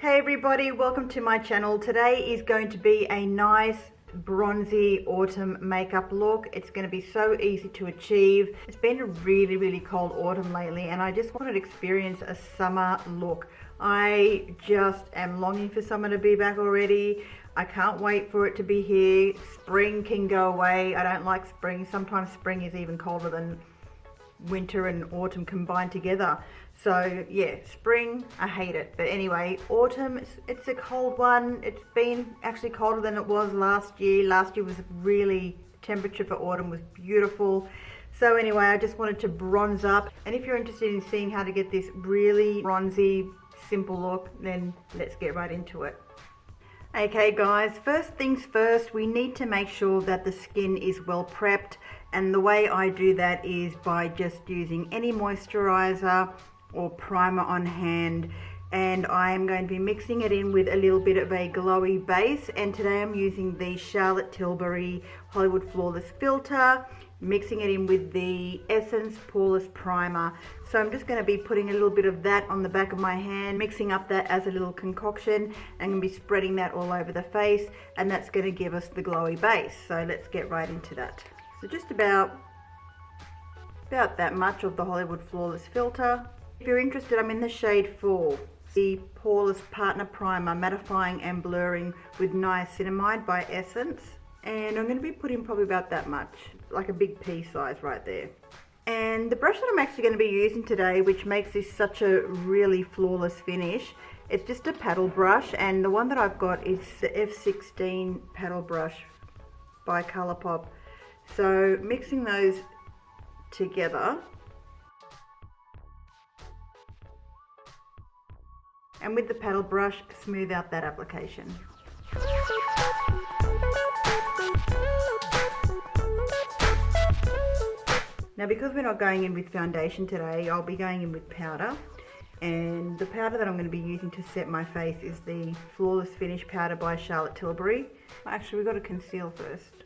Hey everybody, welcome to my channel. Today is going to be a nice bronzy autumn makeup look. It's going to be so easy to achieve. It's been a really cold autumn lately and I just wanted to experience a summer look. I just am longing for summer to be back already. I can't wait for it to be here. Spring can go away. I don't like spring. Sometimes spring is even colder than winter and autumn combined together. So yeah, spring, I hate it. But anyway, autumn, it's a cold one. It's been actually colder than it was last year. Last year was really, temperature for autumn was beautiful. So anyway, I just wanted to bronze up. And if you're interested in seeing how to get this really bronzy, simple look, then let's get right into it. Okay guys, first things first, we need to make sure that the skin is well prepped. And the way I do that is by just using any moisturizer or primer on hand, and I am going to be mixing it in with a little bit of a glowy base. And today I'm using the Charlotte Tilbury Hollywood Flawless filter, mixing it in with the Essence Poreless primer. So I'm just going to be putting a little bit of that on the back of my hand, mixing up that as a little concoction, and going to be spreading that all over the face, and that's going to give us the glowy base. So let's get right into that. So just about that much of the Hollywood Flawless filter. If you're interested, I'm in the shade 4, the Poreless Partner Primer, mattifying and blurring with niacinamide by Essence. And I'm going to be putting probably about that much, like a big pea size right there. And the brush that I'm actually going to be using today, which makes this such a really flawless finish, it's just a paddle brush, and the one that I've got is the F16 paddle brush by Colourpop. So mixing those together, and with the paddle brush, smooth out that application. Now because we're not going in with foundation today, I'll be going in with powder. And the powder that I'm going to be using to set my face is the Flawless Finish Powder by Charlotte Tilbury. Actually, we've got to conceal first.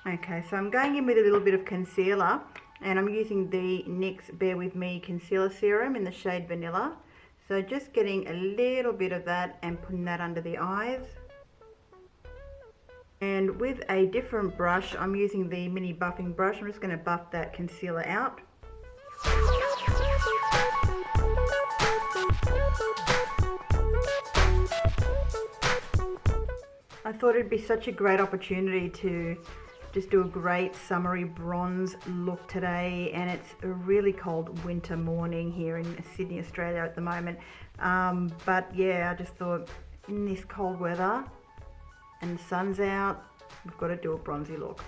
Okay, so I'm going in with a little bit of concealer, and I'm using the NYX Bear With Me Concealer Serum in the shade Vanilla. So just getting a little bit of that and putting that under the eyes. And with a different brush, I'm using the mini buffing brush. I'm just going to buff that concealer out. I thought it'd be such a great opportunity to just do a great summery bronze look today, and it's a really cold winter morning here in Sydney, Australia at the moment. But yeah, I just thought in this cold weather and the sun's out, we've got to do a bronzy look.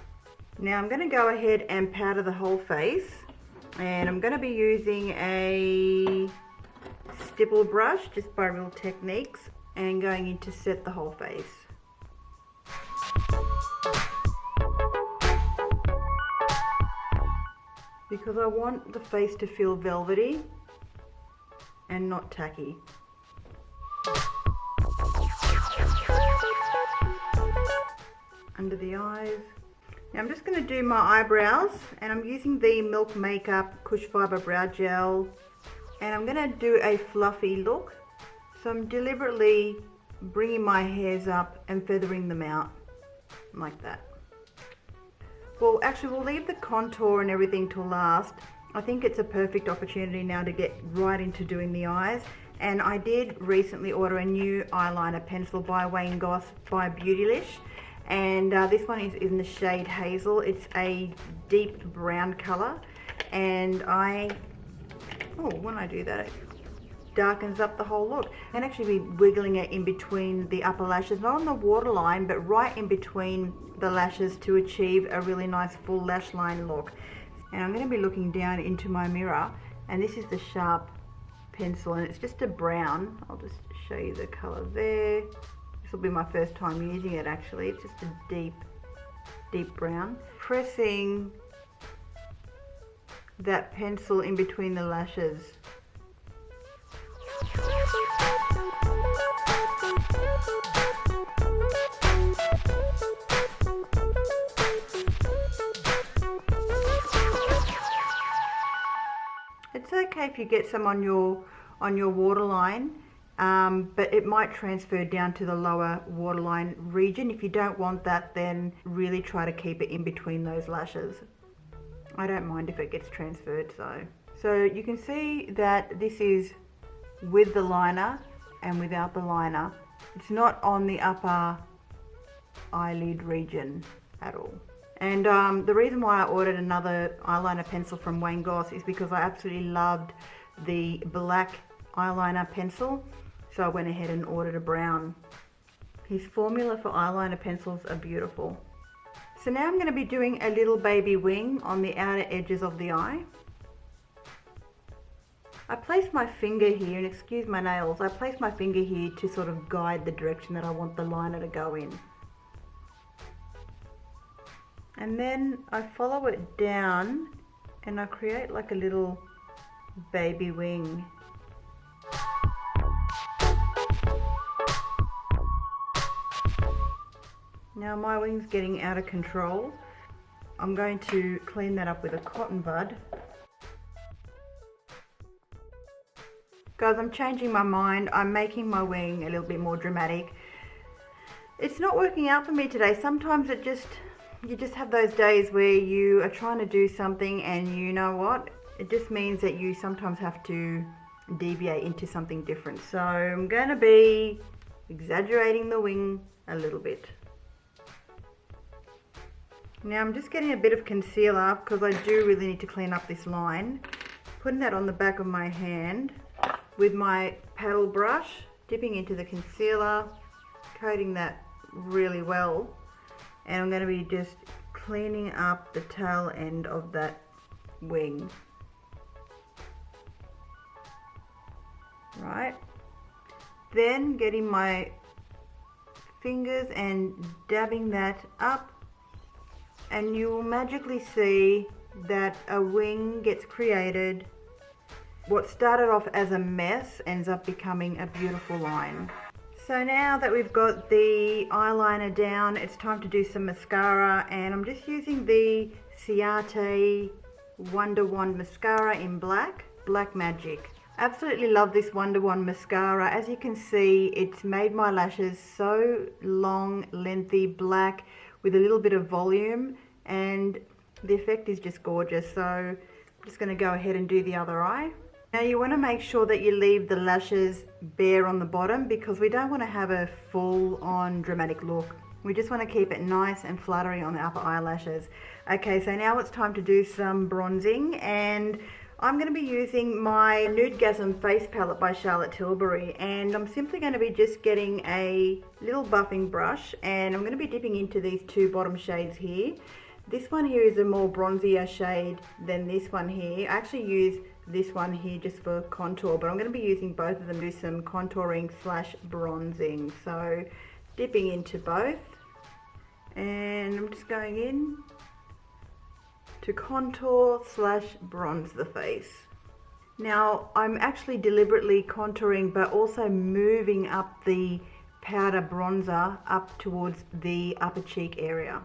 Now I'm going to go ahead and powder the whole face, and I'm going to be using a stipple brush just by Real Techniques, and going in to set the whole face. Because I want the face to feel velvety and not tacky. Under the eyes. Now I'm just going to do my eyebrows, and I'm using the Milk Makeup Kush Fiber Brow Gel, and I'm going to do a fluffy look. So I'm deliberately bringing my hairs up and feathering them out like that. Well, actually we'll leave the contour and everything till last. I think it's a perfect opportunity now to get right into doing the eyes. And I did recently order a new eyeliner pencil by Wayne Goss by Beauties. And this one is in the shade Hazel. It's a deep brown color. And when I do that, it darkens up the whole look. And actually be wiggling it in between the upper lashes, not on the waterline, but right in between the lashes to achieve a really nice full lash line look. And I'm going to be looking down into my mirror, and this is the Sharp pencil, and it's just a brown. I'll just show you the color there. This will be my first time using it actually. It's just a deep brown. Pressing that pencil in between the lashes. It's okay if you get some on your on your waterline, but it might transfer down to the lower waterline region. If you don't want that, then really try to keep it in between those lashes. I don't mind if it gets transferred. So you can see that this is with the liner and without the liner. It's not on the upper eyelid region at all. And the reason why I ordered another eyeliner pencil from Wayne Goss is because I absolutely loved the black eyeliner pencil, so I went ahead and ordered a brown. His formula for eyeliner pencils are beautiful. So now I'm going to be doing a little baby wing on the outer edges of the eye. I placed my finger here, and excuse my nails, I placed my finger here to sort of guide the direction that I want the liner to go in. And then I follow it down and I create like a little baby wing. Now my wing's getting out of control. I'm going to clean that up with a cotton bud. Guys, I'm changing my mind. I'm making my wing a little bit more dramatic. It's not working out for me today. Sometimes you just have those days where you are trying to do something and you know what? It just means that you sometimes have to deviate into something different. So I'm going to be exaggerating the wing a little bit. Now I'm just getting a bit of concealer because I do really need to clean up this line. Putting that on the back of my hand with my paddle brush, dipping into the concealer, coating that really well. And I'm going to be just cleaning up the tail end of that wing. Right. Then getting my fingers and dabbing that up, and you will magically see that a wing gets created. What started off as a mess ends up becoming a beautiful line. So now that we've got the eyeliner down, it's time to do some mascara, and I'm just using the Ciate Wonderwand Mascara in black Magic. Absolutely love this Wonderwand Mascara. As you can see, it's made my lashes so long, lengthy, black with a little bit of volume, and the effect is just gorgeous. So I'm just going to go ahead and do the other eye. Now you want to make sure that you leave the lashes bare on the bottom because we don't want to have a full-on dramatic look. We just want to keep it nice and fluttery on the upper eyelashes. Okay, so now it's time to do some bronzing, and I'm going to be using my Nudegasm face palette by Charlotte Tilbury, and I'm simply going to be just getting a little buffing brush, and I'm going to be dipping into these two bottom shades here. This one here is a more bronzier shade than this one here. I actually use this one here just for contour, but I'm going to be using both of them to do some contouring slash bronzing. So dipping into both, and I'm just going in to contour slash bronze the face. Now I'm actually deliberately contouring but also moving up the powder bronzer up towards the upper cheek area.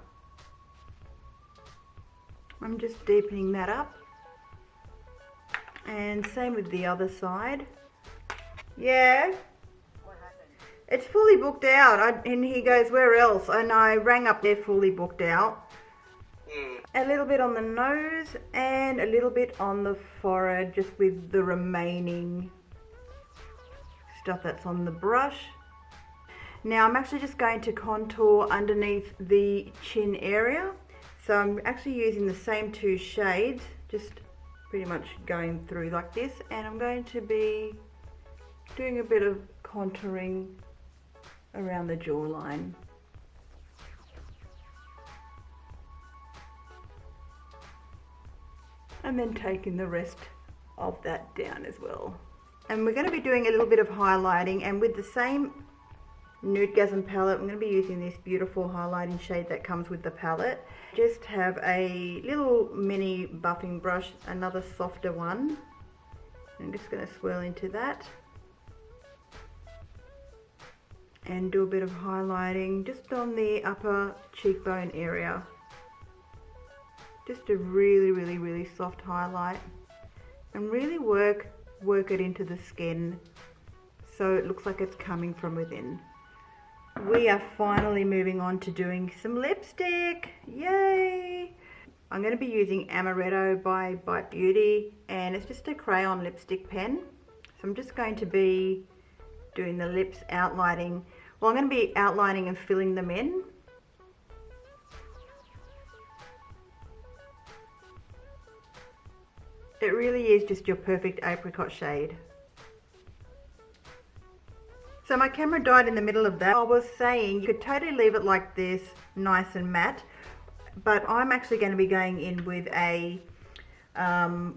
I'm just deepening that up, and same with the other side. Yeah, what happened? It's fully booked out. And he goes, where else? And I rang up, they're fully booked out. A little bit on the nose and a little bit on the forehead, just with the remaining stuff that's on the brush. Now I'm actually just going to contour underneath the chin area. So I'm actually using the same two shades, just pretty much going through like this, and I'm going to be doing a bit of contouring around the jawline. And then taking the rest of that down as well. And we're going to be doing a little bit of highlighting, and with the same Nudegasm palette, I'm going to be using this beautiful highlighting shade that comes with the palette. Just have a little mini buffing brush, another softer one. I'm just going to swirl into that and do a bit of highlighting just on the upper cheekbone area. Just a really soft highlight, and really work work it into the skin so it looks like it's coming from within. We are finally moving on to doing some lipstick. Yay! I'm going to be using Amaretto by Beauty, and it's just a crayon lipstick pen. So I'm just going to be doing the lips outlining. Well, I'm going to be outlining and filling them in. It really is just your perfect apricot shade. So my camera died in the middle of that. I was saying you could totally leave it like this, nice and matte, but I'm actually going to be going in with a,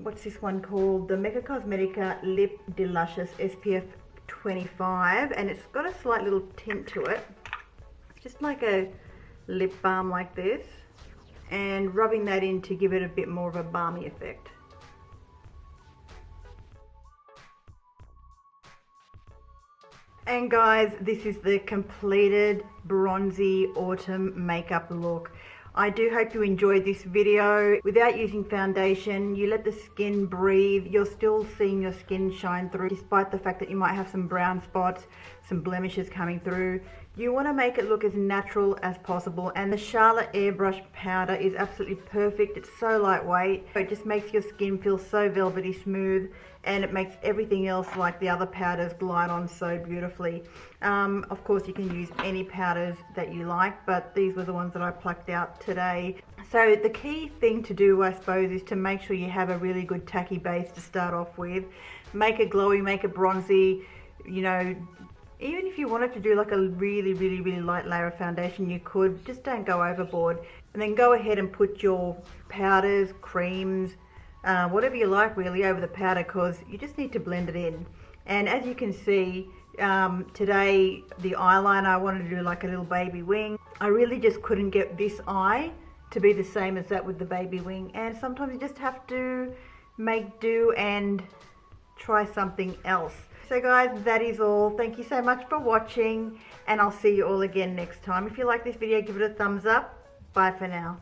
what's this one called? The Mecca Cosmetica Lip Deluscious SPF 25, and it's got a slight little tint to it. It's just like a lip balm like this, and rubbing that in to give it a bit more of a balmy effect. And guys, this is the completed bronzy autumn makeup look. I do hope you enjoyed this video. Without using foundation, you let the skin breathe. You're still seeing your skin shine through, despite the fact that you might have some brown spots, some blemishes coming through. You want to make it look as natural as possible, and the Charlotte Airbrush powder is absolutely perfect. It's so lightweight. It just makes your skin feel so velvety smooth, and it makes everything else like the other powders glide on so beautifully. Of course, you can use any powders that you like, but these were the ones that I plucked out today. So the key thing to do, I suppose, is to make sure you have a really good tacky base to start off with. Make it glowy, make it bronzy, you know. Even if you wanted to do like a really light layer of foundation, you could. Just don't go overboard. And then go ahead and put your powders, creams, whatever you like really over the powder, because you just need to blend it in. And as you can see, today the eyeliner, I wanted to do like a little baby wing. I really just couldn't get this eye to be the same as that with the baby wing, and sometimes you just have to make do and try something else. So guys, that is all. Thank you so much for watching, and I'll see you all again next time. If you like this video, give it a thumbs up. Bye for now.